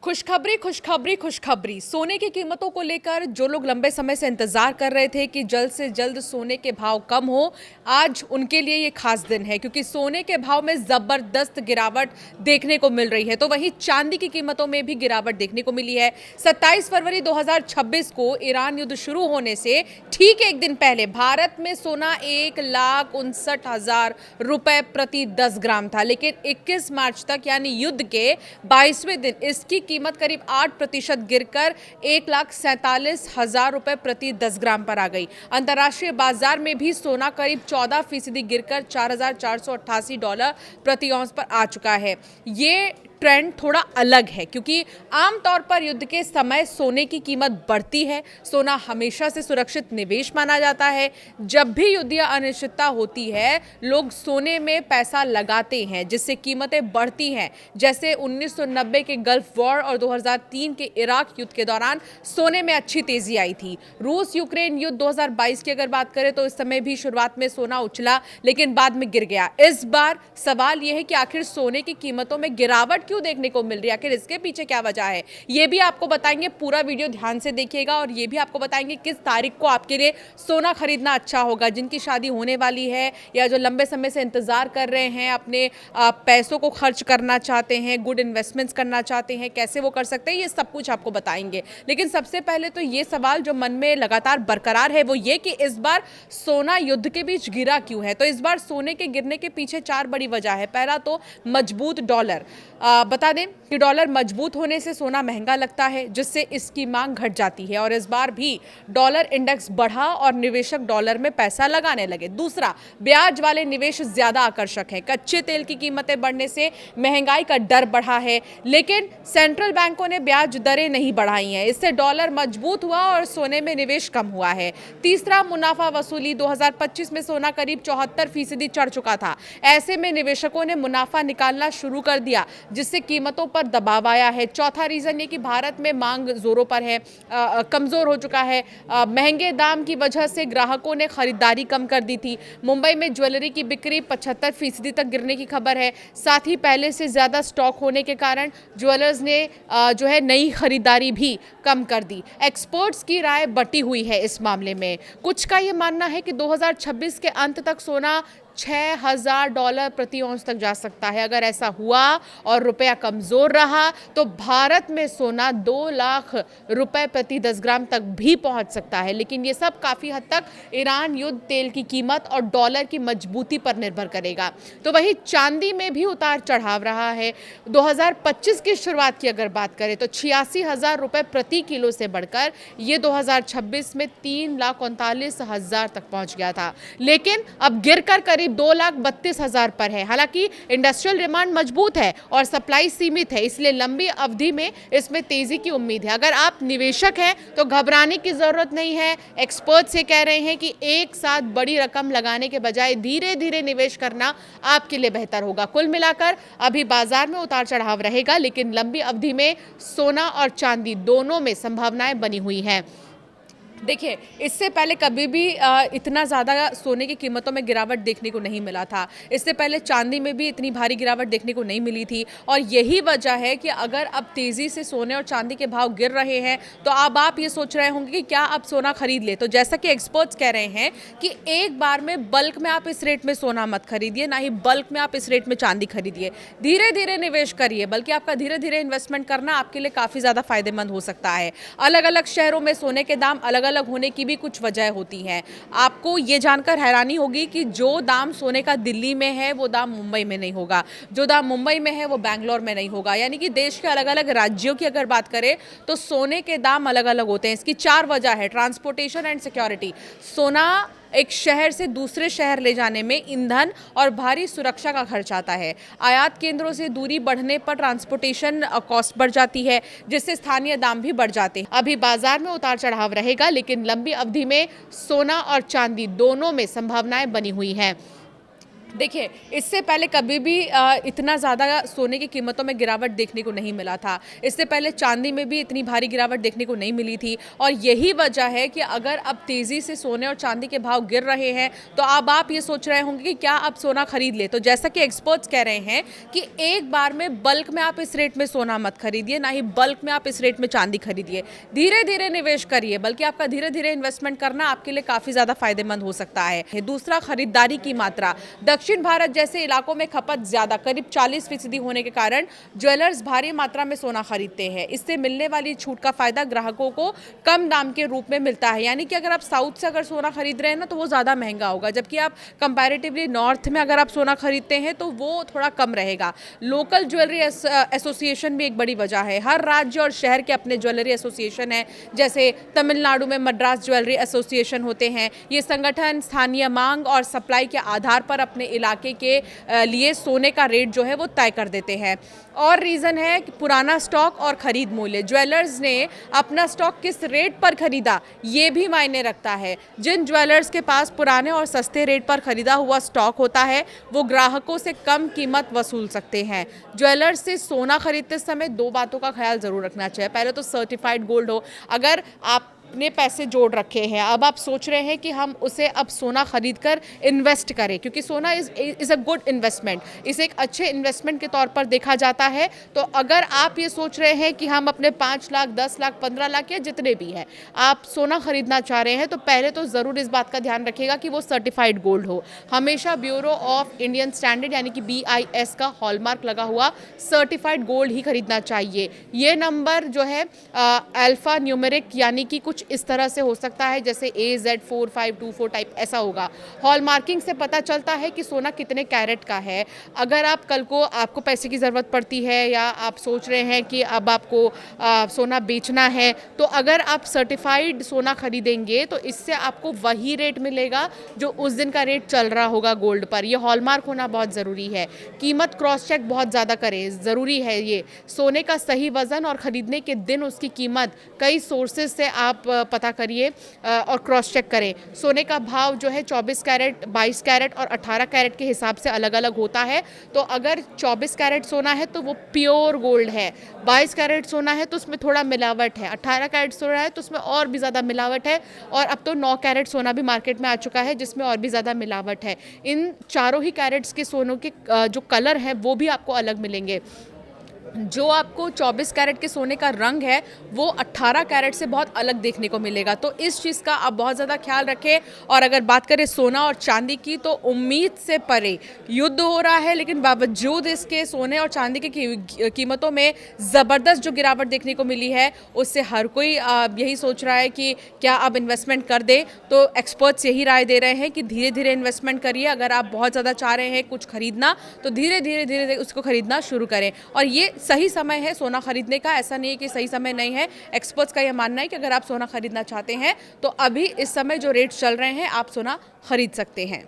खुशखबरी खुशखबरी खुशखबरी। सोने की कीमतों को लेकर जो लोग लंबे समय से इंतजार कर रहे थे कि जल्द से जल्द सोने के भाव कम हो, आज उनके लिए ये खास दिन है क्योंकि सोने के भाव में जबरदस्त गिरावट देखने को मिल रही है। तो वहीं चांदी की कीमतों में भी गिरावट देखने को मिली है। 27 फरवरी 2026 को ईरान युद्ध शुरू होने से ठीक एक दिन पहले भारत में सोना 1,59,000 रुपए प्रति 10 ग्राम था, लेकिन 21 मार्च तक यानी युद्ध के 22वें दिन इसकी कीमत करीब 8% गिरकर 1,47,000 रुपए प्रति 10 ग्राम पर आ गई। अंतर्राष्ट्रीय बाजार में भी सोना करीब 14% गिरकर $4,488 प्रति औंस पर आ चुका है। ये ट्रेंड थोड़ा अलग है क्योंकि आमतौर पर युद्ध के समय सोने की कीमत बढ़ती है। सोना हमेशा से सुरक्षित निवेश माना जाता है। जब भी युद्ध या अनिश्चितता होती है, लोग सोने में पैसा लगाते हैं जिससे कीमतें बढ़ती हैं। जैसे 1990 के गल्फ वॉर और 2003 के इराक युद्ध के दौरान सोने में अच्छी तेजी आई थी। रूस यूक्रेन युद्ध 2022 की अगर बात करें तो इस समय भी शुरुआत में सोना उछला लेकिन बाद में गिर गया। इस बार सवाल यह है कि आखिर सोने की कीमतों में गिरावट क्यों देखने को मिल रही है, आखिर इसके पीछे क्या वजह है, ये भी आपको बताएंगे। पूरा वीडियो ध्यान से देखिएगा और ये भी आपको बताएंगे किस तारीख को आपके लिए सोना खरीदना अच्छा होगा। जिनकी शादी होने वाली है या जो लंबे समय से इंतजार कर रहे हैं, अपने पैसों को खर्च करना चाहते हैं, गुड इन्वेस्टमेंट्स करना चाहते हैं, कैसे वो कर सकते हैं, ये सब कुछ आपको बताएंगे। लेकिन सबसे पहले तो ये सवाल जो मन में लगातार बरकरार है वो ये कि इस बार सोना युद्ध के बीच गिरा क्यों है। तो इस बार सोने के गिरने के पीछे 4 बड़ी वजह है। पहला तो मजबूत डॉलर। बता दें कि डॉलर मजबूत होने से सोना महंगा लगता है जिससे इसकी मांग घट जाती है और इस बार भी डॉलर इंडेक्स बढ़ा और निवेशक डॉलर में पैसा लगाने लगे। दूसरा, ब्याज वाले निवेश ज्यादा आकर्षक है। कच्चे तेल की कीमतें बढ़ने से महंगाई का डर बढ़ा है, लेकिन सेंट्रल बैंकों ने ब्याज दरें नहीं बढ़ाई हैं। इससे डॉलर मजबूत हुआ और सोने में निवेश कम हुआ है। तीसरा, मुनाफा वसूली। 2025 में सोना करीब 74% चढ़ चुका था। ऐसे में निवेशकों ने मुनाफा निकालना शुरू कर दिया जिससे कीमतों पर दबाव आया है। चौथा रीजन ये कि भारत में मांग जोरों पर है, कमजोर हो चुका है। महंगे दाम की वजह से ग्राहकों ने खरीदारी कम कर दी थी। मुंबई में ज्वेलरी की बिक्री 75% तक गिरने की खबर है। साथ ही पहले से ज्यादा स्टॉक होने के कारण ज्वेलर्स ने जो है नई खरीदारी भी कम कर दी। एक्सपर्ट्स की राय बटी हुई है इस मामले में। कुछ का ये मानना है कि 2026 के अंत तक सोना $6,000 प्रति औंस तक जा सकता है। अगर ऐसा हुआ और रुपया कमजोर रहा तो भारत में सोना 2 लाख रुपए प्रति 10 ग्राम तक भी पहुंच सकता है। लेकिन ये सब काफी हद तक ईरान युद्ध, तेल की कीमत और डॉलर की मजबूती पर निर्भर करेगा। तो वहीं चांदी में भी उतार चढ़ाव रहा है। 2025 की शुरुआत की अगर बात करें तो 86,000 रुपए प्रति किलो से बढ़कर ये 2026 में 3,39,000 तक पहुंच गया था, लेकिन अब गिरकर करीब 2,32,000 पर है। हालांकि इंडस्ट्रियल डिमांड मजबूत है और सप्लाई सीमित है, इसलिए लंबी अवधि में इसमें तेजी की उम्मीद है। अगर आप निवेशक हैं तो घबराने की जरूरत नहीं है। एक्सपर्ट्स ये कह रहे हैं कि एक साथ बड़ी रकम लगाने के बजाय धीरे धीरे निवेश करना आपके लिए बेहतर होगा। कुल मिलाकर अभी बाजार में उतार चढ़ाव रहेगा, लेकिन लंबी अवधि में सोना और चांदी दोनों में संभावनाएं बनी हुई हैं। देखिए, इससे पहले कभी भी इतना ज़्यादा सोने की कीमतों में गिरावट देखने को नहीं मिला था। इससे पहले चांदी में भी इतनी भारी गिरावट देखने को नहीं मिली थी और यही वजह है कि अगर अब तेज़ी से सोने और चांदी के भाव गिर रहे हैं तो अब आप ये सोच रहे होंगे कि क्या आप सोना खरीद ले। तो जैसा कि एक्सपर्ट्स कह रहे हैं कि एक बार में बल्क में आप इस रेट में सोना मत खरीदिए, ना ही बल्क में आप इस रेट में चांदी खरीदिए। धीरे धीरे निवेश करिए, बल्कि आपका धीरे धीरे इन्वेस्टमेंट करना आपके लिए काफ़ी ज़्यादा फायदेमंद हो सकता है। अलग अलग शहरों में सोने के दाम अलग अलग होने की भी कुछ वजह होती हैं। आपको ये जानकर हैरानी होगी कि जो दाम सोने का दिल्ली में है वो दाम मुंबई में नहीं होगा, जो दाम मुंबई में है वो बैंगलोर में नहीं होगा। यानी कि देश के अलग अलग राज्यों की अगर बात करें तो सोने के दाम अलग अलग होते हैं। इसकी 4 वजह है। Transportation and security. सोना एक शहर से दूसरे शहर ले जाने में ईंधन और भारी सुरक्षा का खर्च आता है। आयात केंद्रों से दूरी बढ़ने पर ट्रांसपोर्टेशन कॉस्ट बढ़ जाती है, जिससे स्थानीय दाम भी बढ़ जाते हैं। अभी बाजार में उतार चढ़ाव रहेगा, लेकिन लंबी अवधि में सोना और चांदी दोनों में संभावनाएं बनी हुई हैं। देखिए, इससे पहले कभी भी इतना ज़्यादा सोने की कीमतों में गिरावट देखने को नहीं मिला था। इससे पहले चाँदी में भी इतनी भारी गिरावट देखने को नहीं मिली थी और यही वजह है कि अगर अब तेज़ी से सोने और चाँदी के भाव गिर रहे हैं, तो अब आप ये सोच रहे होंगे कि क्या अब सोना खरीद लें? तो जैसा कि एक्सपर्ट्स कह रहे हैं कि एक बार में बल्क में आप इस रेट में सोना मत खरीदिए, ना ही बल्क में आप इस रेट में चाँदी खरीदिए। धीरे-धीरे निवेश करिए, बल्कि आपका धीरे-धीरे इन्वेस्टमेंट करना आपके लिए काफ़ी ज़्यादा फ़ायदेमंद हो सकता है। दूसरा, खरीदारी की मात्रा। दक्षिण भारत जैसे इलाकों में खपत ज़्यादा, करीब 40% होने के कारण ज्वेलर्स भारी मात्रा में सोना खरीदते हैं। इससे मिलने वाली छूट का फायदा ग्राहकों को कम दाम के रूप में मिलता है। यानी कि अगर आप साउथ से अगर सोना खरीद रहे हैं ना, तो वो ज़्यादा महंगा होगा, जबकि आप कंपैरेटिवली नॉर्थ में अगर आप सोना खरीदते हैं तो वो थोड़ा कम रहेगा। लोकल ज्वेलरी एसोसिएशन भी एक बड़ी वजह है। हर राज्य और शहर के अपने ज्वेलरी एसोसिएशन है। जैसे तमिलनाडु में मद्रास ज्वेलरी एसोसिएशन होते हैं। ये संगठन स्थानीय मांग और सप्लाई के आधार पर अपने इलाके के लिए सोने का रेट जो है वो तय कर देते हैं। और रीज़न है कि पुराना स्टॉक और ख़रीद मूल्य। ज्वेलर्स ने अपना स्टॉक किस रेट पर ख़रीदा, ये भी मायने रखता है। जिन ज्वेलर्स के पास पुराने और सस्ते रेट पर ख़रीदा हुआ स्टॉक होता है, वो ग्राहकों से कम कीमत वसूल सकते हैं। ज्वेलर्स से सोना खरीदते समय 2 बातों का ख्याल ज़रूर रखना चाहिए। पहले तो सर्टिफाइड गोल्ड हो। अगर आप अपने पैसे जोड़ रखे हैं, अब आप सोच रहे हैं कि हम उसे अब सोना खरीद कर इन्वेस्ट करें, क्योंकि सोना इज़ अ गुड इन्वेस्टमेंट, इसे एक अच्छे इन्वेस्टमेंट के तौर पर देखा जाता है। तो अगर आप ये सोच रहे हैं कि हम अपने 5 लाख, 10 लाख, 15 लाख या जितने भी हैं, आप सोना खरीदना चाह रहे हैं, तो पहले तो ज़रूर इस बात का ध्यान रखिएगा कि वो सर्टिफाइड गोल्ड हो। हमेशा ब्यूरो ऑफ इंडियन स्टैंडर्ड यानी कि BIS का हॉलमार्क लगा हुआ सर्टिफाइड गोल्ड ही खरीदना चाहिए। ये नंबर जो है अल्फ़ा न्यूमेरिक यानी कि कुछ इस तरह से हो सकता है, जैसे AZ4524 टाइप ऐसा होगा। हॉलमार्किंग से पता चलता है कि सोना कितने कैरेट का है। अगर आप कल को आपको पैसे की ज़रूरत पड़ती है या आप सोच रहे हैं कि अब आपको सोना बेचना है, तो अगर आप सर्टिफाइड सोना खरीदेंगे तो इससे आपको वही रेट मिलेगा जो उस दिन का रेट चल रहा होगा गोल्ड पर। यह हॉलमार्क होना बहुत ज़रूरी है। कीमत क्रॉस चेक बहुत ज़्यादा करें, ज़रूरी है ये। सोने का सही वज़न और ख़रीदने के दिन उसकी कीमत कई सोर्सेज से आप पता करिए और क्रॉस चेक करें। सोने का भाव जो है 24 कैरेट, 22 कैरेट और 18 कैरेट के हिसाब से अलग अलग होता है। तो अगर 24 कैरेट सोना है तो वो प्योर गोल्ड है, 22 कैरेट सोना है तो उसमें थोड़ा मिलावट है, 18 कैरेट सोना है तो उसमें और भी ज़्यादा मिलावट है, और अब तो 9 कैरेट सोना भी मार्केट में आ चुका है जिसमें और भी ज़्यादा मिलावट है। इन चारों ही कैरेट्स के सोनों के जो कलर हैं वो भी आपको अलग मिलेंगे। जो आपको 24 कैरेट के सोने का रंग है वो 18 कैरेट से बहुत अलग देखने को मिलेगा। तो इस चीज़ का आप बहुत ज़्यादा ख्याल रखें। और अगर बात करें सोना और चांदी की, तो उम्मीद से परे युद्ध हो रहा है, लेकिन बावजूद इसके सोने और चांदी की कीमतों में ज़बरदस्त जो गिरावट देखने को मिली है, उससे हर कोई यही सोच रहा है कि क्या अब इन्वेस्टमेंट कर दे। तो एक्सपर्ट्स यही राय दे रहे हैं कि धीरे धीरे इन्वेस्टमेंट करिए। अगर आप बहुत ज़्यादा चाह रहे हैं कुछ खरीदना, तो धीरे धीरे उसको खरीदना शुरू करें। और ये सही समय है सोना खरीदने का, ऐसा नहीं है कि सही समय नहीं है। एक्सपर्ट्स का यह मानना है कि अगर आप सोना खरीदना चाहते हैं तो अभी इस समय जो रेट चल रहे हैं आप सोना खरीद सकते हैं।